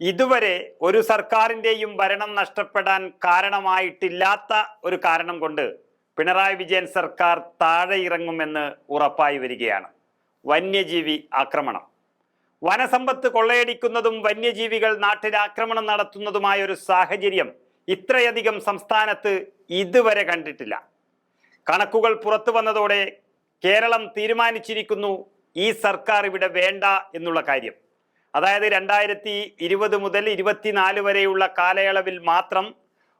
ഇതുവരെ ഒരു സർക്കാരിൻ്റെയും ഭരണം നഷ്ടപ്പെടാൻ കാരണമായിട്ടില്ലാത്ത ഒരു കാരണം കൊണ്ട് പിണറായി വിജയൻ സർക്കാർ താഴെ ഇറങ്ങുമെന്ന് ഉറപ്പായി വരികയാണ്. വന്യജീവി ആക്രമണം. വനസമ്പത്ത് കൊള്ളയടിക്കുന്നതും വന്യജീവികൾ നാട്ടിൽ ആക്രമണം നടത്തുന്നതുമായ ഒരു സാഹചര്യം ഇത്രയധികം സംസ്ഥാനത്ത് ഇതുവരെ കണ്ടിട്ടില്ല. കണക്കുകൾ പുറത്തു വന്നതോടെ കേരളം തീരുമാനിച്ചിരിക്കുന്നു ഈ സർക്കാർ ഇവിടെ വേണ്ട എന്നുള്ള കാര്യം. അതായത് 2020 മുതൽ 24 വരെയുള്ള കാലയളവിൽ മാത്രം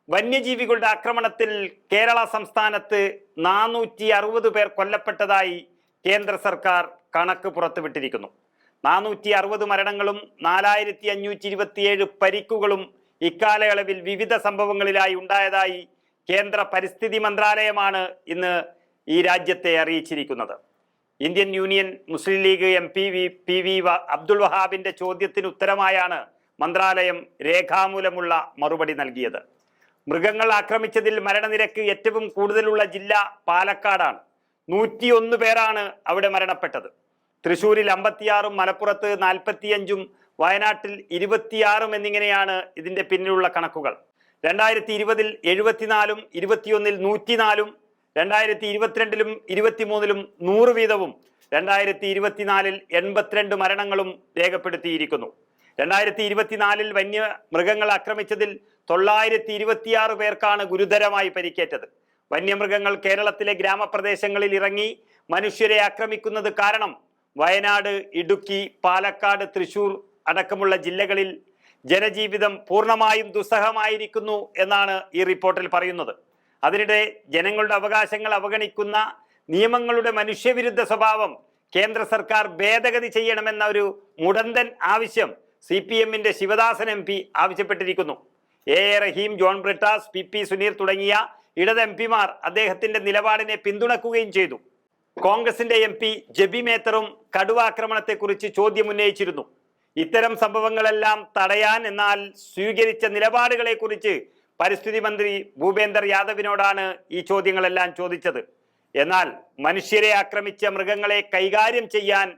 വന്യജീവികളുടെ ആക്രമണത്തിൽ കേരള സംസ്ഥാനത്ത് 460 പേർ കൊല്ലപ്പെട്ടതായി കേന്ദ്ര സർക്കാർ കണക്ക് പുറത്തുവിട്ടിരിക്കുന്നു. 460 മരണങ്ങളും 4527 പരിക്കുകളും ഇക്കാലയളവിൽ വിവിധ സംഭവങ്ങളിലായി ഉണ്ടായതായി കേന്ദ്ര പരിസ്ഥിതി മന്ത്രാലയമാണ് ഇന്ന് ഈ രാജ്യത്തെ അറിയിച്ചിരിക്കുന്നത്. ഇന്ത്യൻ യൂണിയൻ മുസ്ലിം ലീഗ് MP PV അബ്ദുൾ വഹാബിന്റെ ചോദ്യത്തിന് ഉത്തരമായാണ് മന്ത്രാലയം രേഖാമൂലമുള്ള മറുപടി നൽകിയത്. മൃഗങ്ങൾ ആക്രമിച്ചതിൽ മരണനിരക്ക് ഏറ്റവും കൂടുതലുള്ള ജില്ല പാലക്കാടാണ്. 101 പേരാണ് അവിടെ മരണപ്പെട്ടത്. തൃശ്ശൂരിൽ 56, മലപ്പുറത്ത് 45, വയനാട്ടിൽ 26 എന്നിങ്ങനെയാണ് ഇതിന്റെ പിന്നിലുള്ള കണക്കുകൾ. 2020 74, 21 104, 2022 23 100 വീതവും 2024 82 മരണങ്ങളും രേഖപ്പെടുത്തിയിരിക്കുന്നു. 2024 വന്യമൃഗങ്ങൾ ആക്രമിച്ചതിൽ 926 പേർക്കാണ് ഗുരുതരമായി പരിക്കേറ്റത്. വന്യമൃഗങ്ങൾ കേരളത്തിലെ ഗ്രാമപ്രദേശങ്ങളിൽ ഇറങ്ങി മനുഷ്യരെ ആക്രമിക്കുന്നത് കാരണം വയനാട്, ഇടുക്കി, പാലക്കാട്, തൃശൂർ അടക്കമുള്ള ജില്ലകളിൽ ജനജീവിതം പൂർണ്ണമായും ദുസ്സഹമായിരിക്കുന്നു എന്നാണ് ഈ റിപ്പോർട്ടിൽ പറയുന്നത്. അതിനിടെ ജനങ്ങളുടെ അവകാശങ്ങൾ അവഗണിക്കുന്ന നിയമങ്ങളുടെ മനുഷ്യവിരുദ്ധ സ്വഭാവം കേന്ദ്ര സർക്കാർ ഭേദഗതി ചെയ്യണമെന്ന ഒരു മുടന്തൻ ആവശ്യം CPMന്റെ ശിവദാസൻ MP ആവശ്യപ്പെട്ടിരിക്കുന്നു. A റഹീം, ജോൺ ബ്രിട്ടാസ്, PP സുനീർ തുടങ്ങിയ ഇടത് MPമാർ അദ്ദേഹത്തിന്റെ നിലപാടിനെ പിന്തുണക്കുകയും ചെയ്തു. കോൺഗ്രസിന്റെ MP ജബി മേത്തറും കടുവാക്രമണത്തെക്കുറിച്ച് ചോദ്യം ഉന്നയിച്ചിരുന്നു. ഇത്തരം സംഭവങ്ങളെല്ലാം തടയാൻ എന്നാൽ സ്വീകരിച്ച നിലപാടുകളെ കുറിച്ച് പരിസ്ഥിതി മന്ത്രി ഭൂപേന്ദർ യാദവിനോടാണ് ഈ ചോദ്യങ്ങളെല്ലാം ചോദിച്ചത്. എന്നാൽ മനുഷ്യരെ ആക്രമിച്ച മൃഗങ്ങളെ കൈകാര്യം ചെയ്യാൻ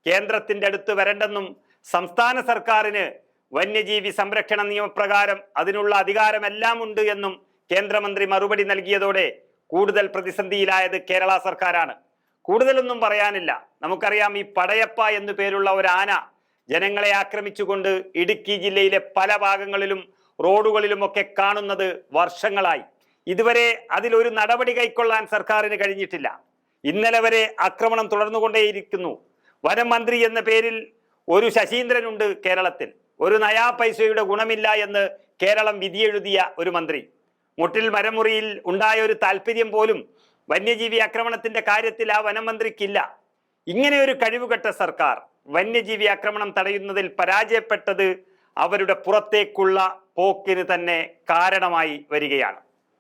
കേന്ദ്രത്തിന്റെ അടുത്ത് വരണ്ടെന്നും സംസ്ഥാന സർക്കാരിന് വന്യജീവി സംരക്ഷണ നിയമപ്രകാരം അതിനുള്ള അധികാരമെല്ലാം ഉണ്ട് എന്നും കേന്ദ്രമന്ത്രി മറുപടി നൽകിയതോടെ കൂടുതൽ പ്രതിസന്ധിയിലായത് കേരള സർക്കാരാണ്. കൂടുതലൊന്നും പറയാനില്ല. നമുക്കറിയാം, ഈ പടയപ്പ എന്നു പേരുള്ള ഒരു ആന ജനങ്ങളെ ആക്രമിച്ചുകൊണ്ട് ഇടുക്കി ജില്ലയിലെ പല ഭാഗങ്ങളിലും റോഡുകളിലുമൊക്കെ കാണുന്നത് വർഷങ്ങളായി. ഇതുവരെ അതിലൊരു നടപടി കൈക്കൊള്ളാൻ സർക്കാരിന് കഴിഞ്ഞിട്ടില്ല. ഇന്നലെ വരെ ആക്രമണം തുടർന്നുകൊണ്ടേയിരിക്കുന്നു. വനം മന്ത്രി എന്ന പേരിൽ ഒരു ശശീന്ദ്രനുണ്ട് കേരളത്തിൽ. ഒരു നയാ പൈസയുടെ ഗുണമില്ല എന്ന് കേരളം വിധിയെഴുതിയ ഒരു മന്ത്രി. മുട്ടിൽ മരമുറിയിൽ ഉണ്ടായ ഒരു താല്പര്യം പോലും വന്യജീവി ആക്രമണത്തിന്റെ കാര്യത്തിൽ ആ വനം മന്ത്രിക്കില്ല. ഇങ്ങനെ ഒരു കഴിവുകെട്ട സർക്കാർ വന്യജീവി ആക്രമണം തടയുന്നതിൽ പരാജയപ്പെട്ടത് അവരുടെ പുറത്തേക്കുള്ള പോക്കിന് തന്നെ കാരണമായി വരികയാണ്.